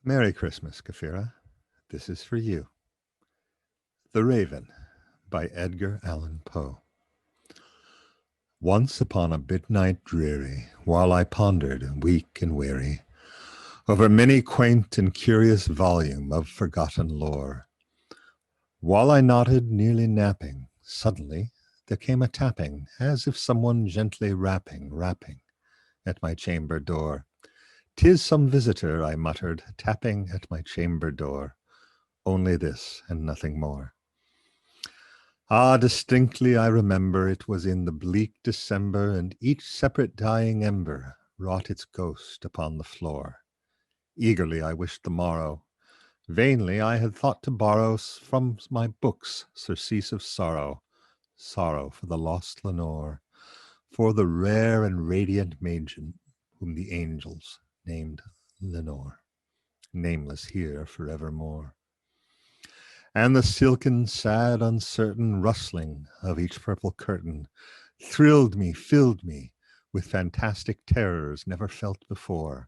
Merry Christmas, Gafira. This is for you. The Raven by Edgar Allan Poe. Once upon a midnight dreary, while I pondered, weak and weary, over many quaint and curious volume of forgotten lore, while I nodded, nearly napping, suddenly there came a tapping, as if someone gently rapping at my chamber door. "'Tis some visitor," I muttered, "tapping at my chamber door. Only this, and nothing more." Ah, distinctly I remember it was in the bleak December, and each separate dying ember wrought its ghost upon the floor. Eagerly I wished the morrow. Vainly I had thought to borrow from my books surcease of sorrow, sorrow for the lost Lenore, for the rare and radiant maiden whom the angels named Lenore, nameless here forevermore. And the silken, sad, uncertain rustling of each purple curtain thrilled me, filled me with fantastic terrors never felt before.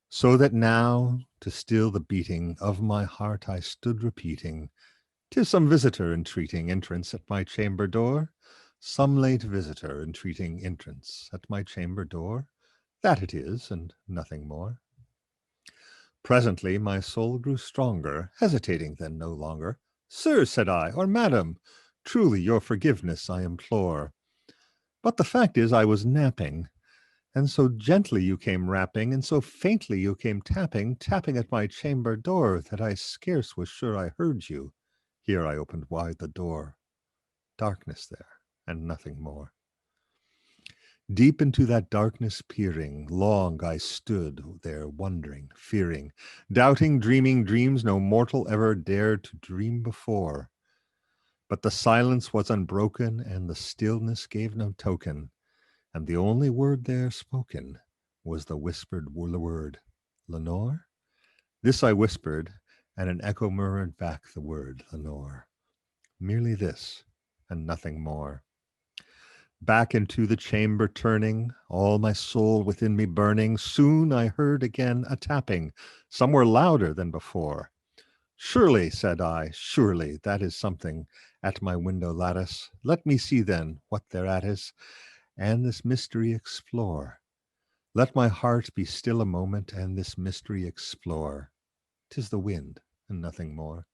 So that now, to still the beating of my heart, I stood repeating, "'Tis some visitor entreating entrance at my chamber door, some late visitor entreating entrance at my chamber door. That it is, and nothing more." Presently my soul grew stronger, hesitating then no longer. "Sir," said I, "or madam, truly your forgiveness I implore. But the fact is I was napping, and so gently you came rapping, and so faintly you came tapping at my chamber door, that I scarce was sure I heard you." Here I opened wide the door. Darkness there, and nothing more. Deep into that darkness peering, long I stood there wondering, fearing, doubting, dreaming dreams no mortal ever dared to dream before. But the silence was unbroken, and the stillness gave no token, and the only word there spoken was the whispered word, "Lenore?" This I whispered, and an echo murmured back the word, "Lenore." Merely this, and nothing more. Back into the chamber turning, all my soul within me burning, soon I heard again a tapping, somewhere louder than before. "Surely," said I, "surely that is something at my window lattice. Let me see then what thereat is, and this mystery explore. Let my heart be still a moment, and this mystery explore. 'Tis the wind, and nothing more."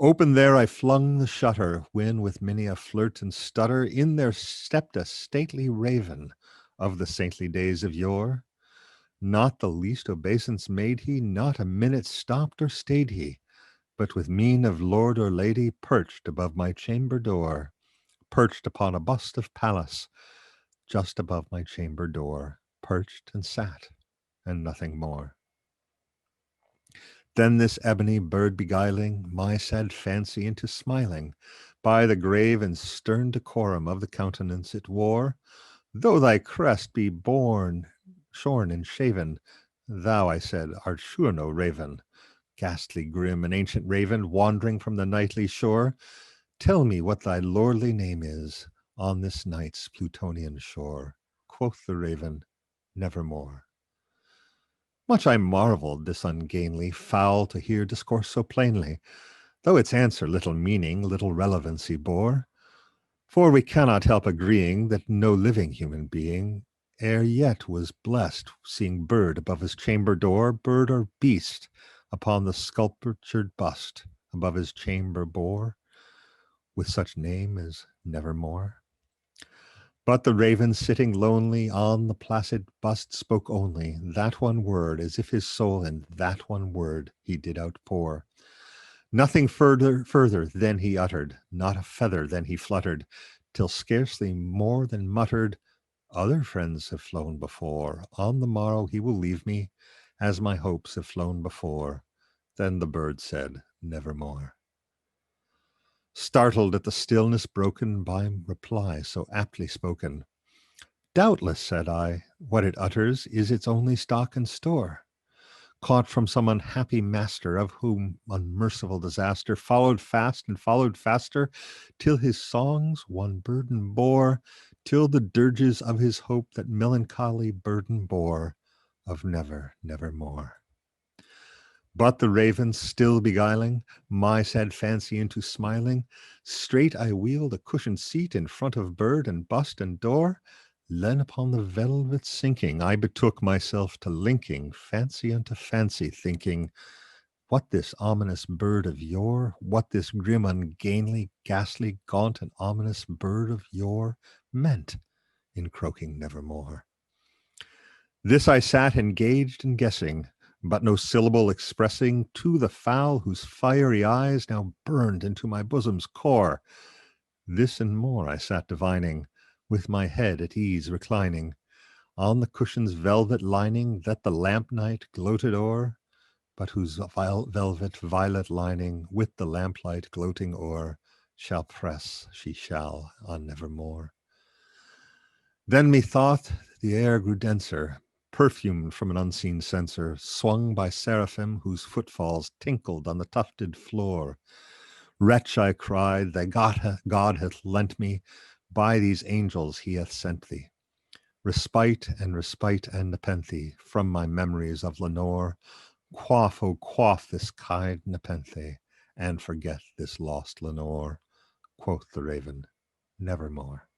Open there I flung the shutter, when with many a flirt and stutter in there stepped a stately raven of the saintly days of yore. Not the least obeisance made he, not a minute stopped or stayed he, but with mien of lord or lady perched above my chamber door, perched upon a bust of Pallas, just above my chamber door, perched and sat, and nothing more. Then this ebony bird beguiling my sad fancy into smiling, by the grave and stern decorum of the countenance it wore, "Though thy crest be shorn and shaven, thou," I said, "art sure no raven, ghastly grim and ancient raven, wandering from the nightly shore. Tell me what thy lordly name is on this night's Plutonian shore." Quoth the raven, "Nevermore." Much I marvelled this ungainly fowl to hear discourse so plainly, though its answer little meaning, little relevancy bore. For we cannot help agreeing that no living human being ere yet was blessed, seeing bird above his chamber door, bird or beast upon the sculptured bust above his chamber bore, with such name as Nevermore. But the raven sitting lonely on the placid bust spoke only that one word, as if his soul in that one word he did outpour. Nothing further than he uttered, not a feather than he fluttered, till scarcely more than muttered, "Other friends have flown before. On the morrow he will leave me, as my hopes have flown before." Then the bird said, "Nevermore." Startled at the stillness broken by reply so aptly spoken, "Doubtless," said I, "what it utters is its only stock and store, caught from some unhappy master, of whom unmerciful disaster followed fast and followed faster, till his songs one burden bore, till the dirges of his hope that melancholy burden bore, of never, nevermore." But the raven still beguiling my sad fancy into smiling, straight I wheeled a cushioned seat in front of bird and bust and door. Then upon the velvet sinking, I betook myself to linking fancy unto fancy, thinking what this ominous bird of yore, what this grim, ungainly, ghastly, gaunt, and ominous bird of yore meant in croaking nevermore. This I sat engaged in guessing, but no syllable expressing to the fowl whose fiery eyes now burned into my bosom's core. This and more I sat divining, with my head at ease reclining on the cushion's velvet lining that the lamp night gloated o'er, but whose velvet violet lining with the lamplight gloating o'er shall press, she shall, on nevermore. Then methought the air grew denser, perfumed from an unseen censer, swung by seraphim whose footfalls tinkled on the tufted floor. Wretch, I cried, thy God hath lent me, by these angels he hath sent thee. Respite and nepenthe from my memories of Lenore. Quaff, oh, quaff this kind nepenthe, and forget this lost Lenore. Quoth the raven, nevermore.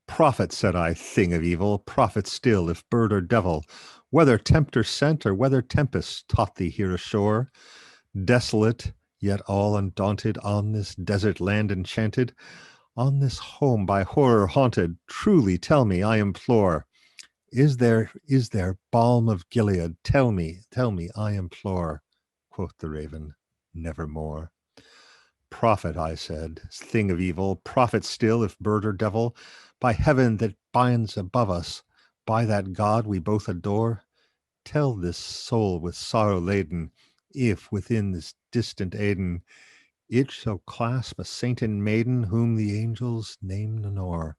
Prophet, said I, thing of evil, prophet still, if bird or devil, whether tempter sent or whether tempest taught thee here ashore, desolate, yet all undaunted, on this desert land enchanted, on this home by horror haunted, truly tell me, I implore, is there balm of Gilead? Tell me, I implore. Quoth the raven, nevermore. Prophet, I said, thing of evil, prophet still, if bird or devil, by heaven that binds above us, by that God we both adore, tell this soul with sorrow laden, if within this distant Aidenn it shall clasp a sainted maiden whom the angels name Lenore,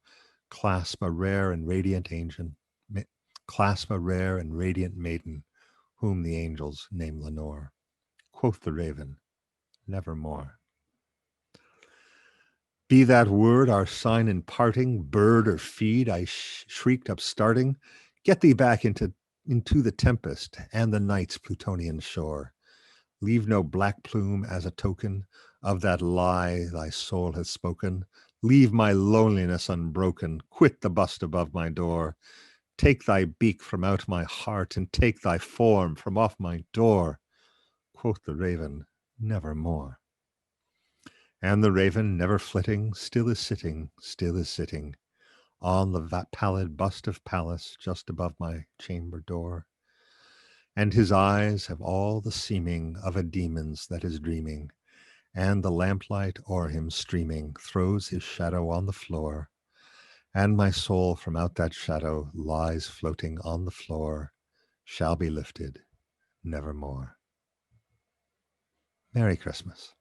clasp a rare and radiant angel, clasp a rare and radiant maiden whom the angels name Lenore. Quoth the raven, nevermore. Be that word our sign in parting, bird or feed, I shrieked upstarting. Get thee back into the tempest and the night's Plutonian shore. Leave no black plume as a token of that lie thy soul hath spoken. Leave my loneliness unbroken. Quit the bust above my door. Take thy beak from out my heart, and take thy form from off my door. Quoth the raven, nevermore. And the raven, never flitting, still is sitting on the pallid bust of Pallas just above my chamber door. And his eyes have all the seeming of a demon's that is dreaming, and the lamplight o'er him streaming throws his shadow on the floor, and my soul from out that shadow lies floating on the floor, shall be lifted nevermore. Merry Christmas.